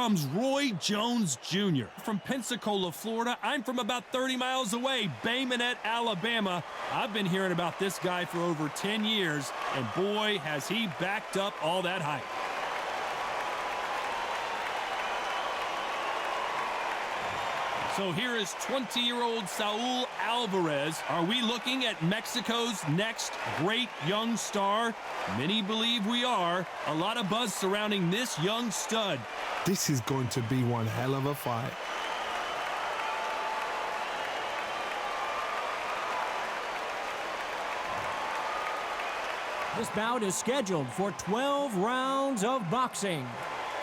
comes Roy Jones Jr. From Pensacola, Florida. I'm from about 30 miles away, Bay Minette, Alabama. I've been hearing about this guy for over 10 years, and boy, has he backed up all that hype. So here is 20-year-old Saul Alvarez. Are we looking at Mexico's next great young star? Many believe we are. A lot of buzz surrounding this young stud. This is going to be one hell of a fight. This bout is scheduled for 12 rounds of boxing.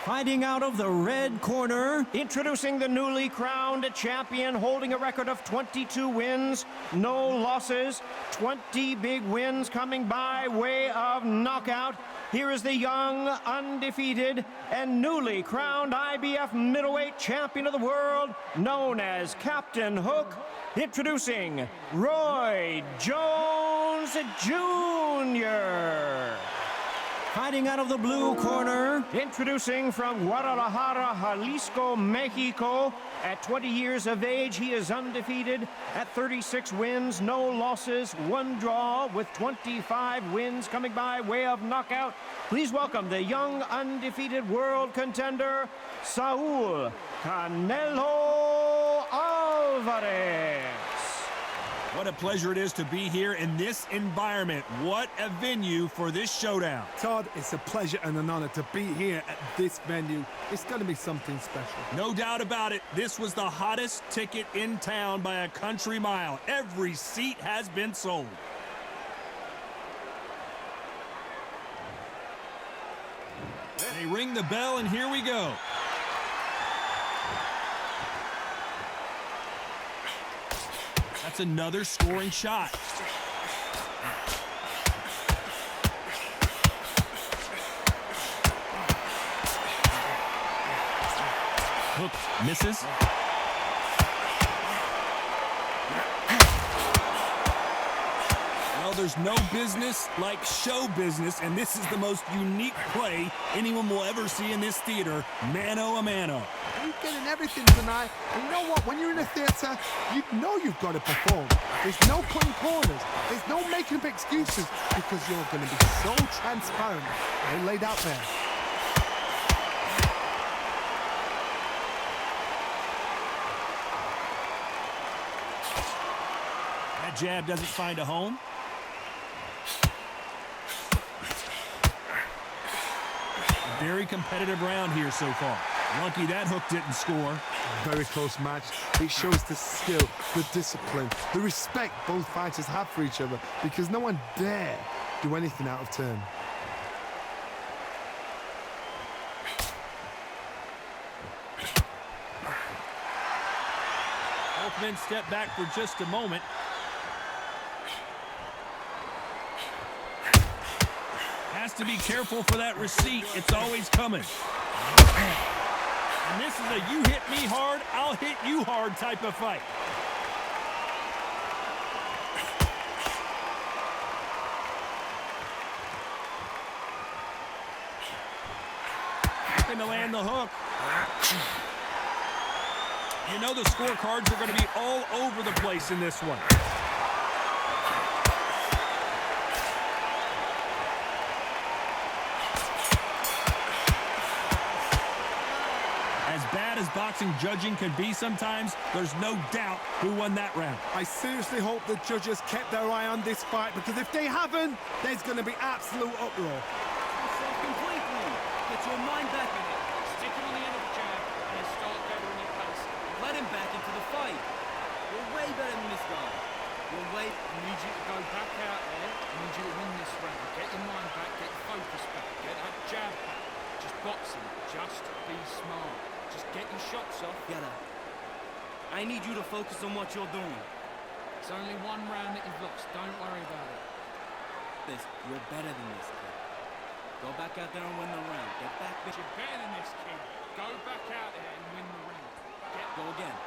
Fighting out of the red corner, introducing the newly crowned champion, holding a record of 22 wins, no losses, 20 big wins coming by way of knockout. Here is the young, undefeated, and newly crowned IBF middleweight champion of the world, known as Captain Hook, introducing Roy Jones Jr. Fighting out of the blue corner, introducing from Guadalajara, Jalisco, Mexico. At 20 years of age, he is undefeated at 36 wins, no losses, 1 draw, with 25 wins coming by way of knockout. Please welcome the young, undefeated world contender, Saul Canelo Alvarez. What a pleasure it is to be here in this environment. What a venue for this showdown. Todd, it's a pleasure and an honor to be here at this venue. It's going to be something special. No doubt about it. This was the hottest ticket in town by a country mile. Every seat has been sold. They ring the bell, and here we go. That's another scoring shot. Hook misses. Well, there's no business like show business, and this is the most unique play anyone will ever see in this theater, mano a mano. You're getting everything tonight, and you know what? When you're in a theater, you know you've got to perform. There's no cutting corners. There's no making up excuses, because you're going to be so transparent and laid out there. That jab doesn't find a home. A very competitive round here so far. Lucky that hook didn't score. Very close match. It shows the skill, the discipline, the respect both fighters have for each other, because no one dare do anything out of turn. Both men step back for just a moment. Has to be careful for that receipt. It's always coming. And this is a you hit me hard, I'll hit you hard type of fight. Looking to land the hook. You know the scorecards are going to be all over the place in this one. As bad as boxing judging can be sometimes, there's no doubt who won that round. I seriously hope the judges kept their eye on this fight, because if they haven't, there's going to be absolute uproar. Yourself completely. Get your mind back in it. Stick it on the end of the jab and start gathering your pace. Let him back into the fight. You're way better than this guy. You're way... I need you to go back out there. I need you to win this round. Get your mind back. Get your focus back. Get that jab back. Just boxing. Just be smart. Just get your shots off. I need you to focus on what you're doing. It's only one round that you've lost. Don't worry about it. You're better than this kid. Go back out there and win the round. Get back, bitch. You're better than this kid. Go back out there and win the round. Go again.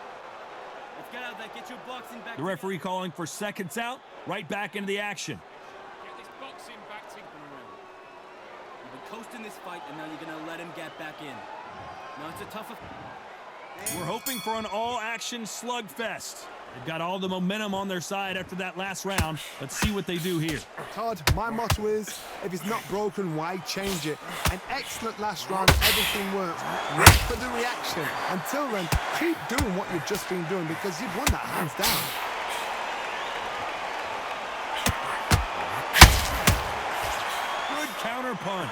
Let's get out there. Get your boxing back. The referee calling for seconds out. Right back into the action. Get this boxing back together. You've been coasting this fight, and now you're going to let him get back in. No, it's a tougher... We're hoping for an all-action slugfest. They've got all the momentum on their side after that last round. Let's see what they do here. Todd, my motto is, if it's not broken, why change it? An excellent last round, everything works. Wait for the reaction. Until then, keep doing what you've just been doing because you've won that hands down. Good counter punch.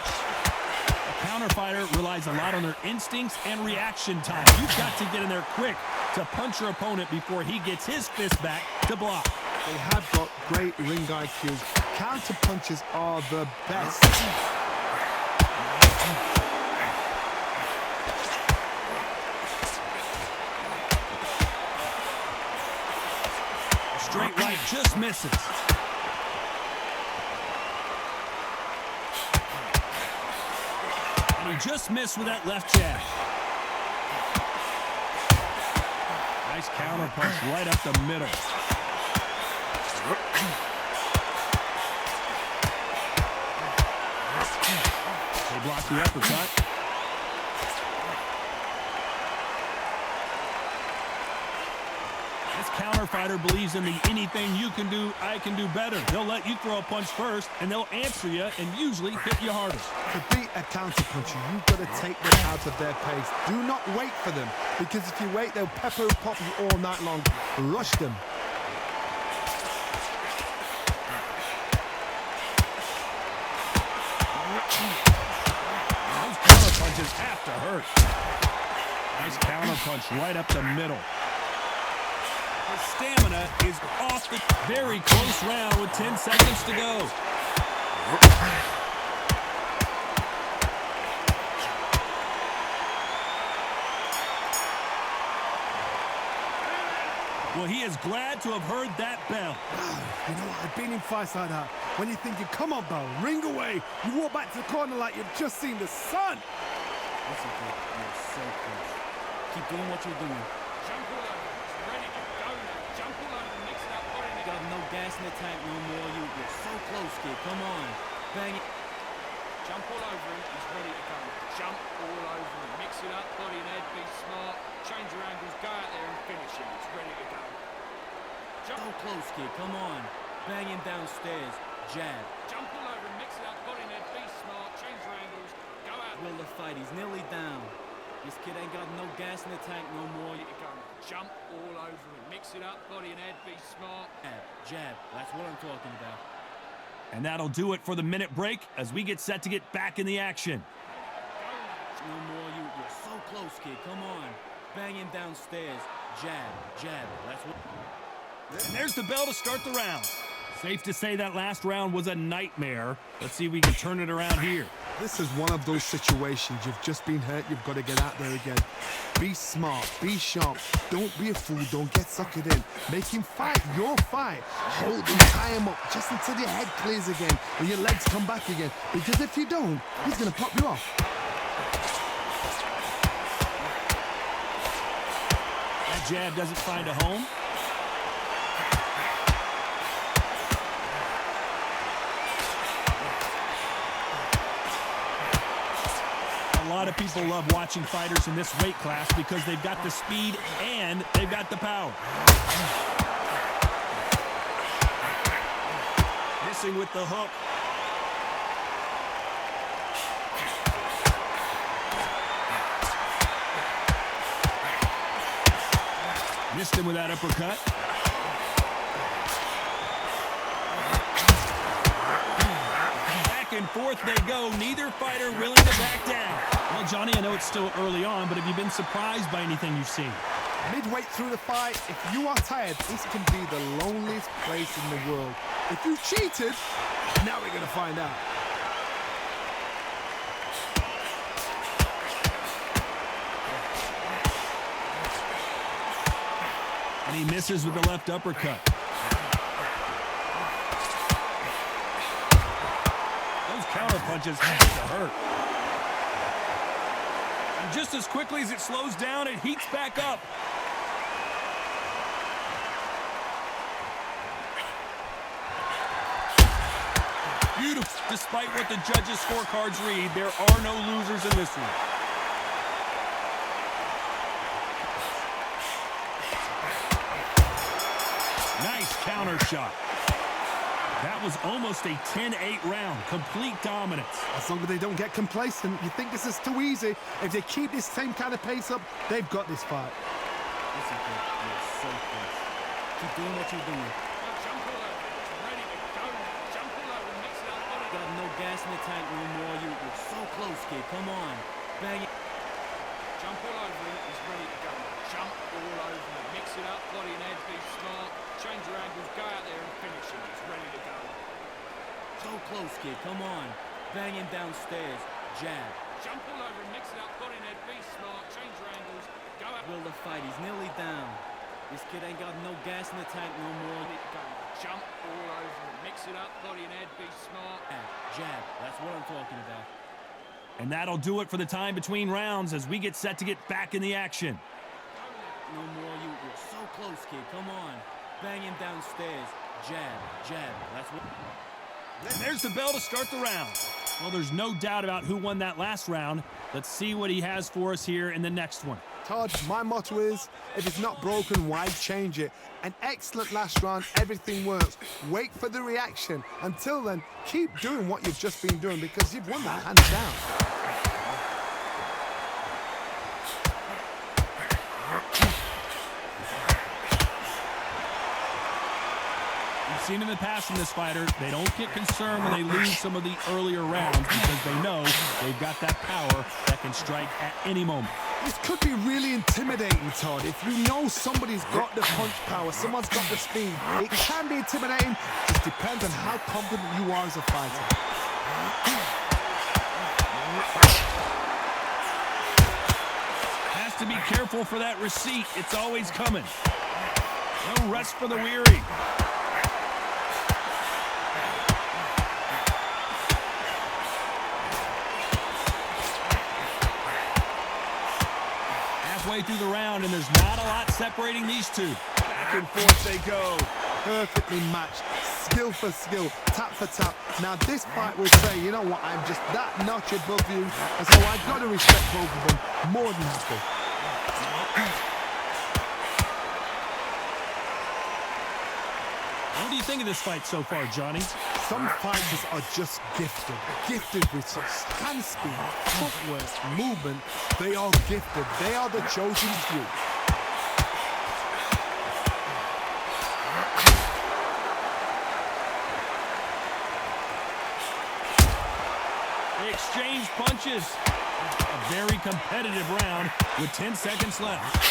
A counter fighter relies a lot on their instincts and reaction time. You've got to get in there quick to punch your opponent before he gets his fist back to block. They have got great ring IQs. Counter punches are the best. Straight right just misses. And he just missed with that left jab. Nice counter punch right up the middle. They block the uppercut. This counter fighter believes in the anything you can do, I can do better. They'll let you throw a punch first, and they'll answer you and usually hit you harder. To beat a counter puncher, you've got to take them out of their pace. Do not wait for them, because if you wait, they'll pepper and pop you all night long. Rush them. Those counter punches have to hurt. Nice counter punch right up the middle. His stamina is off the very close round with 10 seconds to go. Well, he is glad to have heard that bell. You know what? I've been in fights like that. When you're thinking, come on, bell, ring away. You walk back to the corner like you've just seen the sun. Listen, kid, you're so close. Keep doing what you're doing. Jump all over. It's ready to go now. Jump all over and mix it up. Put it in. Got no gas in the tank no more. You're so close, kid. Come on. Bang it. Jump all over him. He's ready to go. Jump all over him. Mix it up. Body and head. Be smart. Change your angles. Go out there and finish him. It's ready to go. So close, kid. Come on. Bang him downstairs. Jab. Jump all over him. Mix it up. Body and head. Be smart. Change your angles. Go out Will the fight. He's nearly down. This kid ain't got no gas in the tank no more. there. Go. Jump all over him. Mix it up. Body and head. Be smart. Jab. That's what I'm talking about. And that'll do it for the minute break as we get set to get back in the action. No more. You're so close, kid. Come on. Bang him downstairs. Jab. Jab. That's what... And there's the bell to start the round. Safe to say that last round was a nightmare. Let's see if we can turn it around here. This is one of those situations. You've just been hurt. You've got to get out there again. Be smart. Be sharp. Don't be a fool. Don't get suckered in. Make him fight your fight. Hold him, tie him up just until your head clears again and your legs come back again. Because if you don't, he's going to pop you off. That jab doesn't find a home. A lot of people love watching fighters in this weight class because they've got the speed and they've got the power. Missing with the hook. Missed him with that uppercut. Back and forth they go. Neither fighter willing to back down. Well, Johnny, I know it's still early on, but have you been surprised by anything you've seen? Midway through the fight, if you are tired, this can be the loneliest place in the world. If you cheated, now we're going to find out. And he misses with the left uppercut. Those counter punches have to hurt. And just as quickly as it slows down, it heats back up. Beautiful. Despite what the judges' scorecards read, there are no losers in this one. counter shot. That was almost a 10-8 round. Complete dominance. As long as they don't get complacent, you think this is too easy. If they keep this same kind of pace up, they've got this fight. Listen, kid, you're so close. Keep doing what you're doing. Jump all over. It's ready to go. Jump all over and mix it up. Got no gas in the tank no more. You're so close, kid. Come on. Bang it. Jump all over him. He's ready to go. Jump all over him. Mix it up. Body and head. Be smart. Change your angles. Go out there and finish him. He's ready to go. So close, kid. Come on. Bang him downstairs. Jab. Jump all over him. Mix it up. Body and head. Be smart. Change your angles. Go out. Will the fight. He's nearly down. This kid ain't got no gas in the tank no more. Ready to go. Jump all over him. Mix it up. Body and head. Be smart. Jab. That's what I'm talking about. And that'll do it for the time between rounds as we get set to get back in the action. No more. You're so close, kid. Come on. Bang him downstairs. Jab. Jab. That's what... And there's the bell to start the round. Well, there's no doubt about who won that last round. Let's see what he has for us here in the next one. Todd, my motto is, if it's not broken, why change it? An excellent last round, everything works. Wait for the reaction. Until then, keep doing what you've just been doing because you've won that hands down. Seen in the past from this fighter, they don't get concerned when they lose some of the earlier rounds because they know they've got that power that can strike at any moment. This could be really intimidating, Todd. If you know somebody's got the punch power, someone's got the speed, it can be intimidating. Just depends on how confident you are as a fighter. Has to be careful for that receipt. It's always coming. No rest for the weary. Halfway through the round, and there's not a lot separating these two. Back and forth they go. Perfectly matched, skill for skill, tap for tap. Now this fight will say, you know what, I'm just that notch above you, and so I've got to respect both of them more than happy. What do you think of this fight so far, Johnny? Some fighters are just gifted with such hand speed, footwork, movement. They are gifted. They are the chosen few. They exchange punches. A very competitive round with 10 seconds left.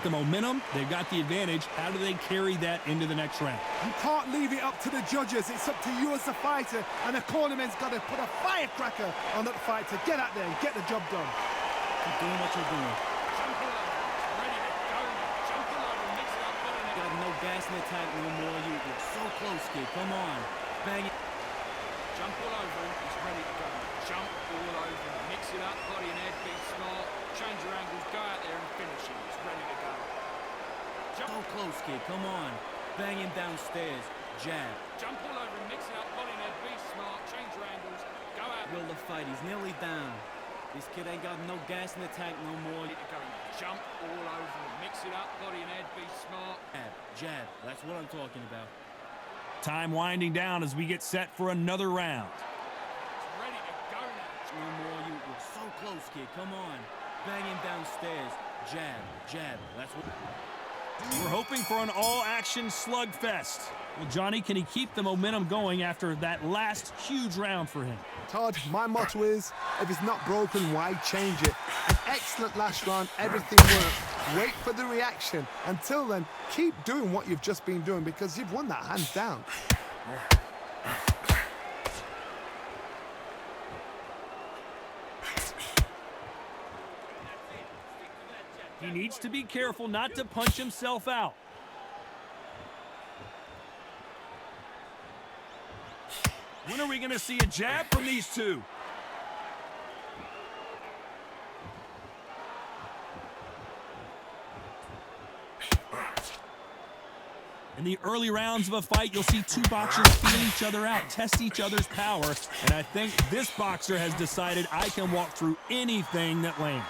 The momentum, they've got the advantage. How do they carry that into the next round? You can't leave it up to the judges. It's up to you as the fighter, and the cornerman's got to put a firecracker on that fight to get out there and get the job done. Keep doing what you're doing. Jump all over. Ready to go. Jump all over. Mix it up. Body and head. Got no gas in the tank no more. You're so close, kid. Come on. Bang it. Jump all over him. He's ready to go. Jump all over him. Mix it up. Body and head. Be smart. Change your angles. Go out there and finish him. He's ready to go. So close, kid. Come on. Bang him downstairs. Jab. Jump all over him. Mix it up. Body and head. Be smart. Change your angles. Go out. Will the fight. He's nearly down. This kid ain't got no gas in the tank no more. Ready to go. Jump all over him. Mix it up. Body and head. Be smart. Jab. Jab. That's what I'm talking about. Time winding down as we get set for another round. He's ready to go now. No more. You're so close, kid. Come on. Bang him downstairs. Jab. Jab. That's what... We're hoping for an all-action slugfest. Well, Johnny, can he keep the momentum going after that last huge round for him? Todd, my motto is, if it's not broken, why change it? An excellent last round, everything works. Wait for the reaction. Until then, keep doing what you've just been doing because you've won that hands down. He needs to be careful not to punch himself out. When are we going to see a jab from these two? In the early rounds of a fight, you'll see two boxers feel each other out, test each other's power, and I think this boxer has decided I can walk through anything that lands.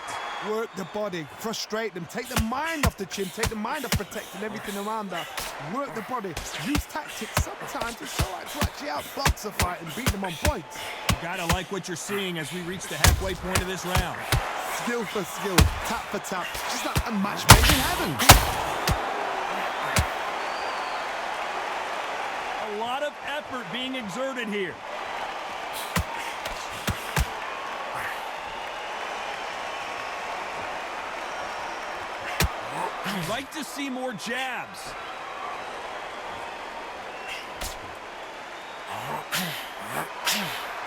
Work the body, frustrate them, take the mind off the chin, take the mind off protecting everything around that. Work the body, use tactics sometimes. It's all right to actually outbox a fight and beat them on points. You gotta like what you're seeing as we reach the halfway point of this round. Skill for skill, tap for tap, just like a match made in heaven. A lot of effort being exerted here. I'd like to see more jabs.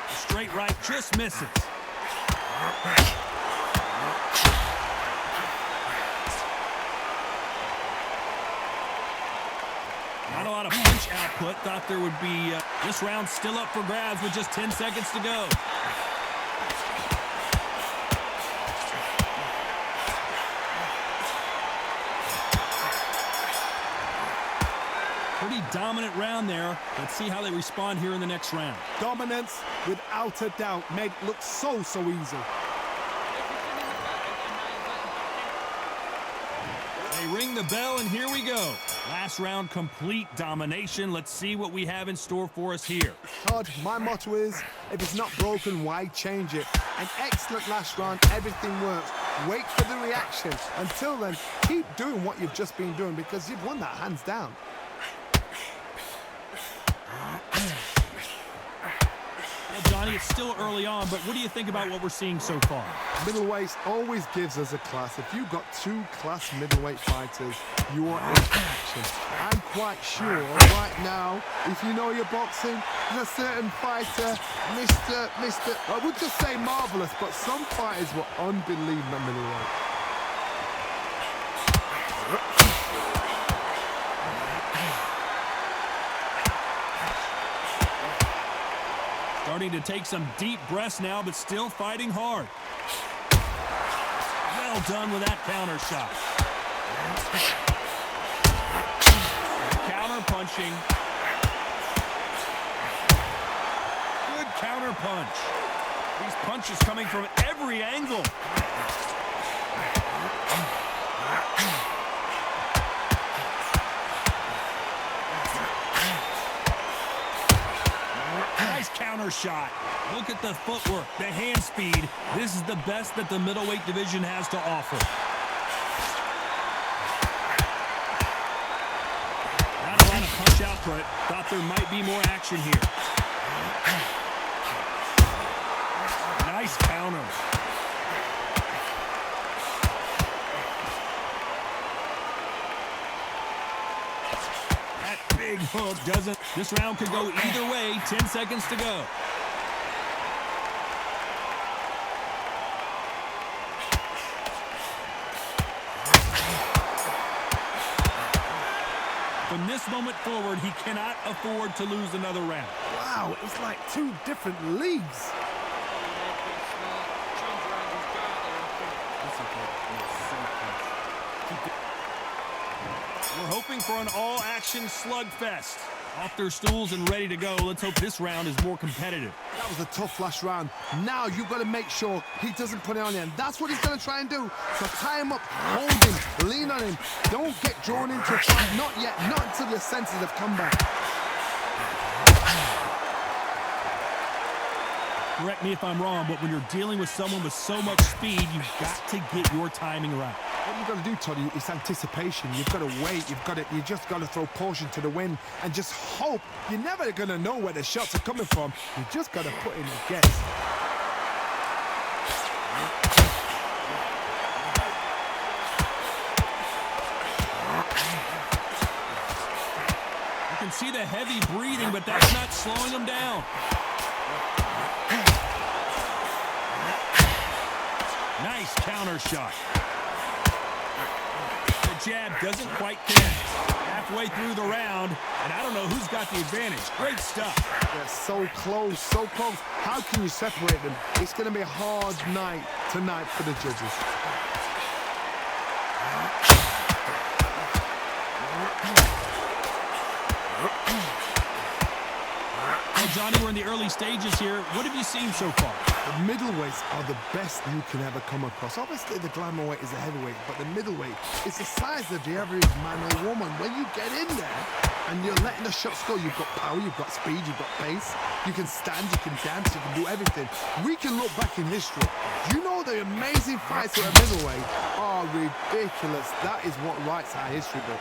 The straight right just misses. Not a lot of punch output. Thought there would be this round still up for grabs with just 10 seconds to go. Pretty dominant round there. Let's see how they respond here in the next round. Dominance, without a doubt, made it look so easy. They ring the bell, and here we go. Last round, complete domination. Let's see what we have in store for us here. Todd, my motto is, if it's not broken, why change it? An excellent last round, everything works. Wait for the reaction. Until then, keep doing what you've just been doing because you've won that hands down. Well, Johnny, it's still early on, but what do you think about what we're seeing so far? Middleweights always gives us a class. If you've got two class middleweight fighters, you are in action. I'm quite sure right now, if you know your boxing, there's a certain fighter, Mr. I would just say marvelous, but some fighters were unbelievable middleweight. Starting to take some deep breaths now, but still fighting hard. Well done with that counter shot. Counter punching. Good counter punch. These punches coming from every angle. Nice counter shot. Look at the footwork, the hand speed. This is the best that the middleweight division has to offer. Not a lot of punch output. Thought there might be more action here. Nice counter. That big hook doesn't. This round could go either way. 10 seconds to go. From this moment forward, he cannot afford to lose another round. Wow, it's like two different leagues. We're hoping for an all-action slugfest. Off their stools and ready to go. Let's hope this round is more competitive. That was a tough last round. Now you've got to make sure he doesn't put it on you. And that's what he's going to try and do. So tie him up, hold him, lean on him. Don't get drawn into a fight. Not yet. Not until your senses have come back. Correct me if I'm wrong, but when you're dealing with someone with so much speed, you've got to get your timing right. What you've got to do, Toddy, is anticipation. You've got to wait. You just got to throw caution to the wind and just hope. You're never going to know where the shots are coming from. You just got to put in a guess. You can see the heavy breathing, but that's not slowing him down. Nice counter shot. The jab doesn't quite connect. Halfway through the round, and I don't know who's got the advantage. Great stuff. They're so close, so close. How can you separate them? It's going to be a hard night tonight for the judges. Well, Johnny, we're in the early stages here. What have you seen so far? The middleweights are the best you can ever come across. Obviously, the glamour weight is a heavyweight, but the middleweight is the size of the average man or woman. When you get in there and you're letting the shots go, you've got power, you've got speed, you've got pace, you can stand, you can dance, you can do everything. We can look back in history. You know the amazing fights at a middleweight are ridiculous. That is what writes our history books.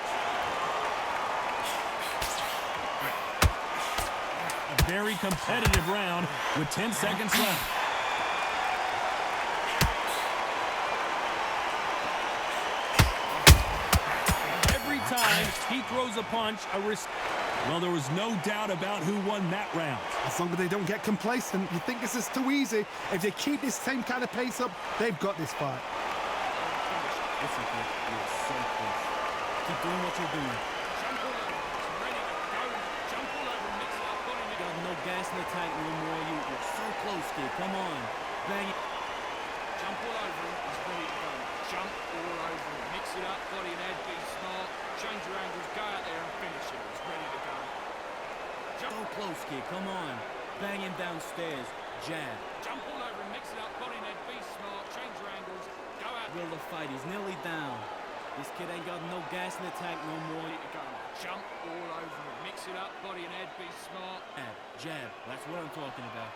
A very competitive round with 10 seconds left. Every time he throws a punch, well, there was no doubt about who won that round. As long as they don't get complacent, you think this is too easy. If they keep this same kind of pace up, they've got this fight. It's okay. You're so close. Keep doing what you're doing. Got no gas in the tank no more. You're so close, kid. Come on. Bang it. Jump all over him. He's ready to go. Jump all over him. Mix it up, body and head, be smart. Change your angles, go out there and finish him. He's ready to go. So close, kid. Come on. Bang him downstairs. Jab. Jump all over him, mix it up, body and head, be smart. Change your angles, go out there. Will the fight. He's nearly down. This kid ain't got no gas in the tank no more. Ready to go. Jump all over him. Mix it up, body and head, be smart. Jab. That's what I'm talking about.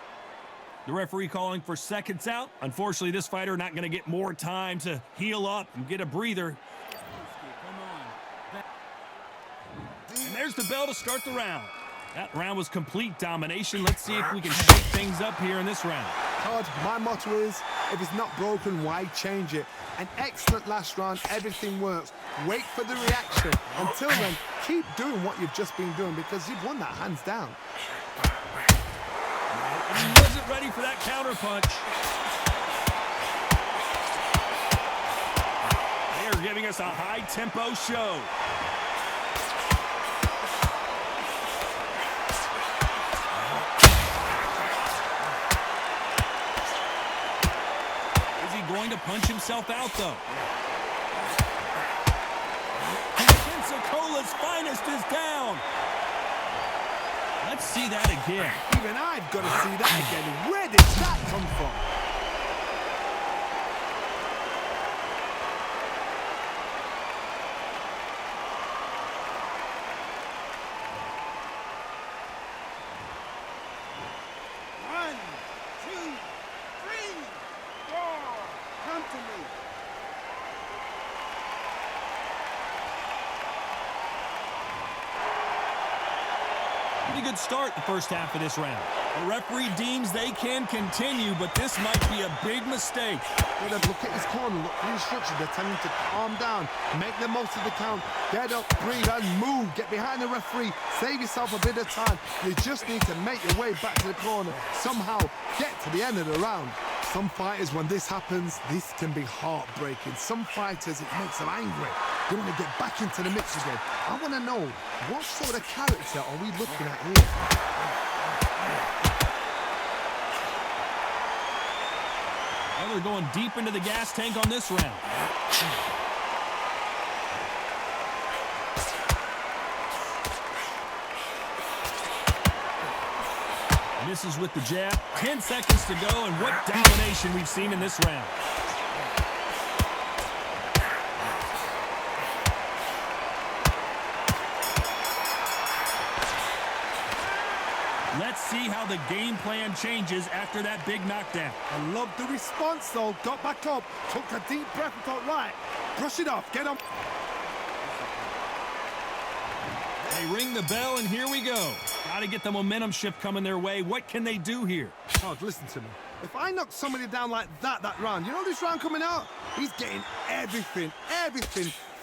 The referee calling for seconds out. Unfortunately, this fighter not going to get more time to heal up and get a breather. Come on. And there's the bell to start the round. That round was complete domination. Let's see if we can shake things up here in this round. Todd, my motto is, if it's not broken, why change it? An excellent last round, everything works. Wait for the reaction. Until then, keep doing what you've just been doing because you've won that hands down. And he wasn't ready for that counter punch. They are giving us a high-tempo show. Going to punch himself out, though. Pensacola's finest is down. Let's see that again. Even I've got to see that again. Where did that come from? Pretty good start the first half of this round. The referee deems they can continue, but this might be a big mistake. Look at his corner, look for instructions. They're telling him to calm down, make the most of the count, get up, breathe, and move. Get behind the referee, save yourself a bit of time. You just need to make your way back to the corner, somehow get to the end of the round. Some fighters, when this happens, this can be heartbreaking. Some fighters, it makes them angry. They want to get back into the mix again. I want to know, what sort of character are we looking at here? Well, they're going deep into the gas tank on this round. Misses with the jab. 10 seconds to go, and what domination we've seen in this round. Let's see how the game plan changes after that big knockdown. I love the response, though. Got back up, took a deep breath and thought, right, brush it off, get up. They ring the bell, and here we go. Got to get the momentum shift coming their way. What can they do here? Todd, listen to me. If I knock somebody down like that round, you know this round coming out? He's getting everything,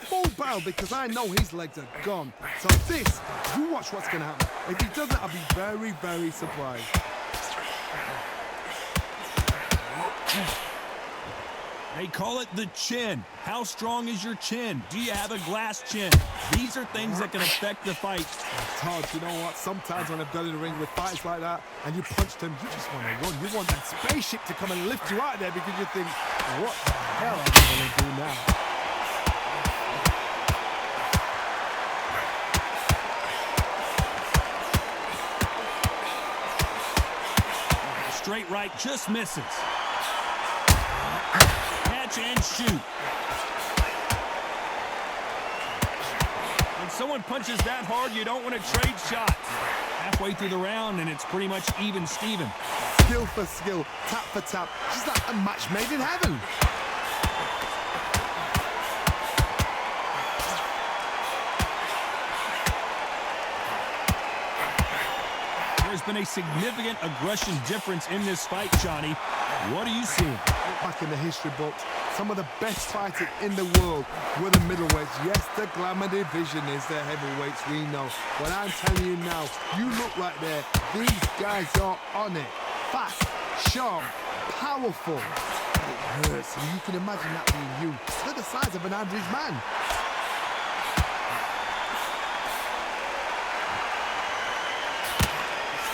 full barrel, because I know his legs are gone. So this, you watch what's going to happen. If he doesn't, I'll be very, very surprised. They call it the chin. How strong is your chin? Do you have a glass chin? These are things that can affect the fight. Todd, you know what? Sometimes when I've done in the ring with fights like that, and you punch them, you just want to run. You want that spaceship to come and lift you out of there because you think, what the hell am I going to do now? Straight right just misses. Catch and shoot. When someone punches that hard, you don't want to trade shots. Halfway through the round, and it's pretty much even Steven. Skill for skill, tap for tap, just like a match made in heaven. There's been a significant aggression difference in this fight, Johnny. What are you seeing? Back in the history books, some of the best fighters in the world were the middleweights. Yes, the glamour division is the heavyweights, we know. But I'm telling you now, you look right there, these guys are on it. Fast, sharp, powerful. It hurts, and you can imagine that being you. They're the size of an average man.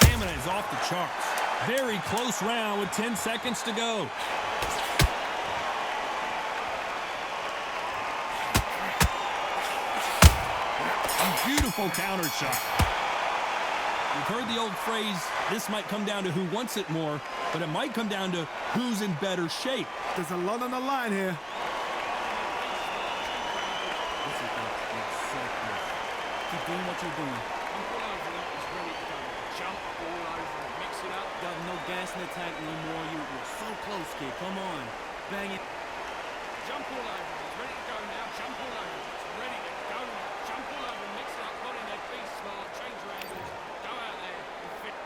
Stamina is off the charts. Very close round with 10 seconds to go. Beautiful counter shot. You've heard the old phrase, this might come down to who wants it more, but it might come down to who's in better shape. There's a lot on the line here. Keep doing what you're doing. Jump all over him. He's ready to go. Jump all over him. Mix it up. Got no gas in the tank anymore. You're so close, kid. Come on. Bang it. Jump all over him. He's ready to go now. Jump all over him. He's ready to go now. Jump all over him. Mix it up. Body head. Be smart. Change your angles. Go out there and fit.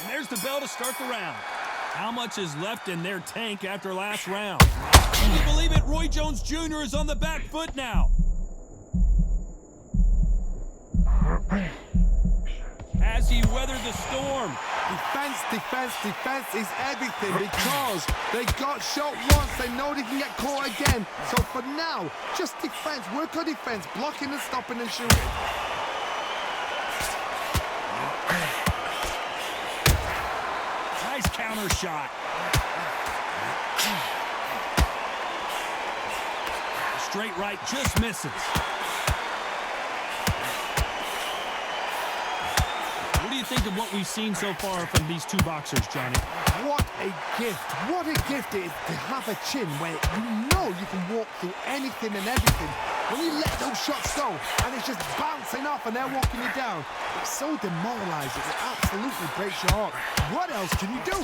And there's the bell to start the round. How much is left in their tank after last round? Can you believe it? Roy Jones Jr. is on the back foot now. Has he weathered the storm? Defense, defense, defense is everything because they got shot once. They know they can get caught again. So for now, just defense. Work on defense, blocking and stopping and shooting. Nice counter shot. Straight right just misses. What do you think of what we've seen so far from these two boxers, Johnny? What a gift. What a gift it is to have a chin where you know you can walk through anything and everything. When you let those shots go and it's just bouncing off and they're walking you down, it's so demoralizing. It absolutely breaks your heart. What else can you do?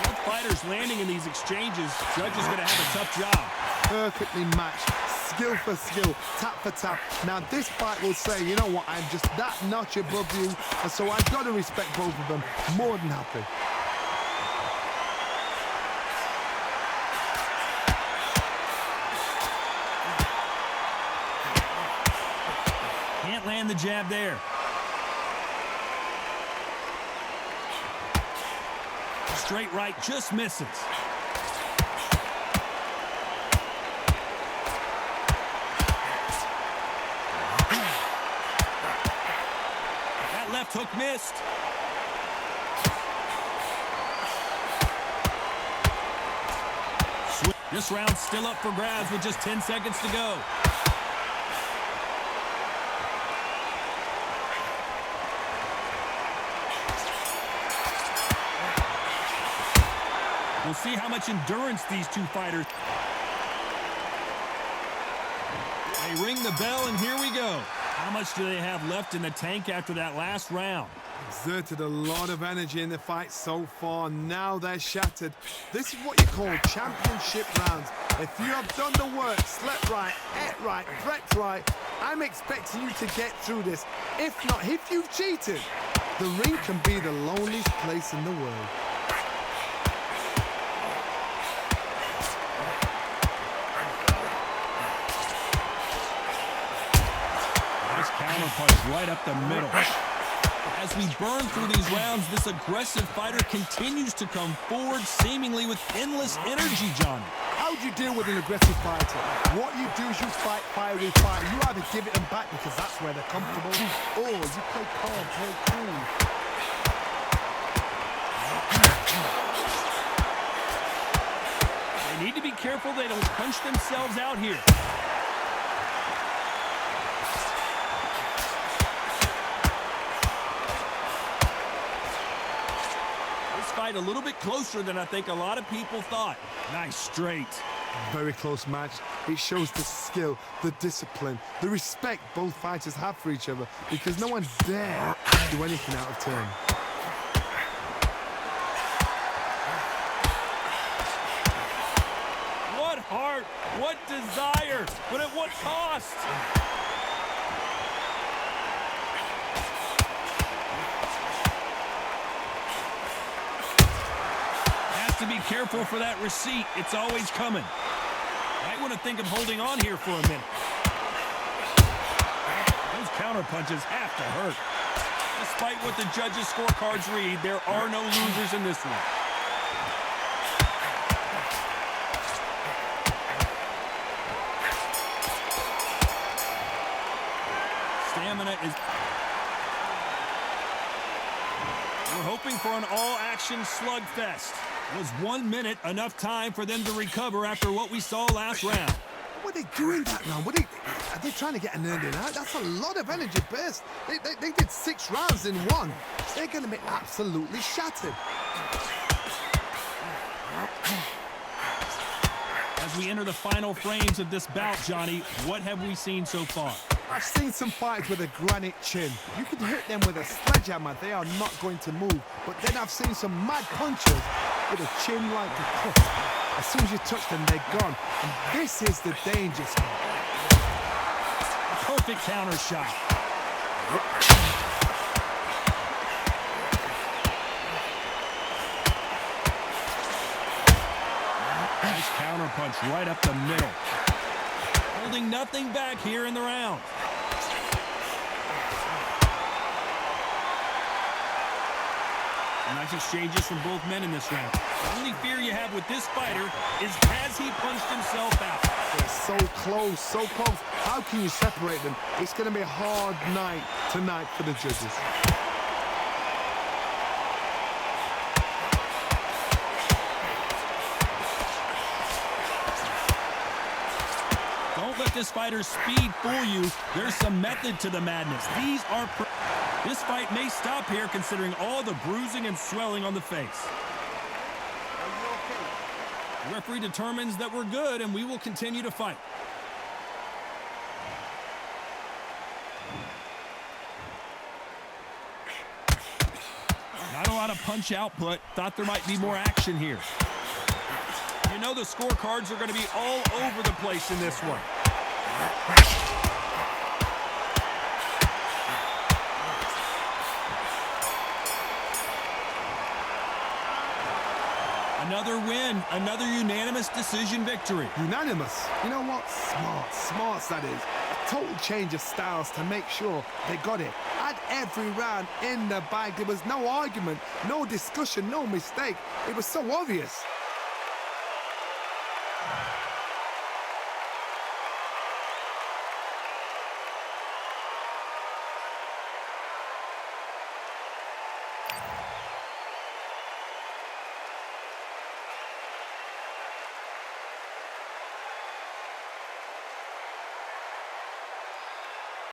Both fighters landing in these exchanges, Judge is going to have a tough job. Perfectly matched. Skill for skill, tap for tap. Now this fight will say, you know what, I'm just that notch above you, and so I've got to respect both of them. More than happy. Can't land the jab there. Straight right just misses. That left hook missed. This round's still up for grabs with just 10 seconds to go. We'll see how much endurance these two fighters. They ring the bell, and here we go. How much do they have left in the tank after that last round? Exerted a lot of energy in the fight so far. Now they're shattered. This is what you call championship rounds. If you have done the work, slept right, ate right, prepped right, I'm expecting you to get through this. If not, if you've cheated, the ring can be the loneliest place in the world. Counterpunch right up the middle. As we burn through these rounds, this aggressive fighter continues to come forward, seemingly with endless energy, Johnny. How do you deal with an aggressive fighter? What you do is you fight fire with fire. You either give it them back because that's where they're comfortable, or you play calm, play cool. They need to be careful they don't punch themselves out here. fight a little bit closer than I think a lot of people thought. Nice straight. Very close match. It shows the skill, the discipline, the respect both fighters have for each other because no one dare do anything out of turn. What heart, what desire, but at what cost? Has to be careful for that receipt. It's always coming. Might want to think of holding on here for a minute. Those counter punches have to hurt. Despite what the judges' scorecards read, there are no losers in this one. Stamina is... We're hoping for an all-action slugfest. Was 1 minute enough time for them to recover after what we saw last round? What are they doing that now? Are they trying to get an ending out? That's a lot of energy burst. They did 6 rounds in one. They're going to be absolutely shattered. As we enter the final frames of this bout, Johnny, what have we seen so far? I've seen some fighters with a granite chin. You can hit them with a sledgehammer, they are not going to move. But then I've seen some mad punchers with a chin like a cup. As soon as you touch them, they're gone. And this is the danger spot. Perfect counter shot. Nice counter punch right up the middle. Holding nothing back here in the round. Nice exchanges from both men in this round. The only fear you have with this fighter is has he punched himself out? They're so close, so close. How can you separate them? It's going to be a hard night tonight for the judges. Don't let this fighter's speed fool you. There's some method to the madness. This fight may stop here considering all the bruising and swelling on the face. The referee determines that we're good and we will continue to fight. Not a lot of punch output. Thought there might be more action here. You know the scorecards are going to be all over the place in this one. Another win, another unanimous decision victory. Unanimous? You know what? Smarts that is. A total change of styles to make sure they got it. Had every round in the bag. There was no argument, no discussion, no mistake. It was so obvious.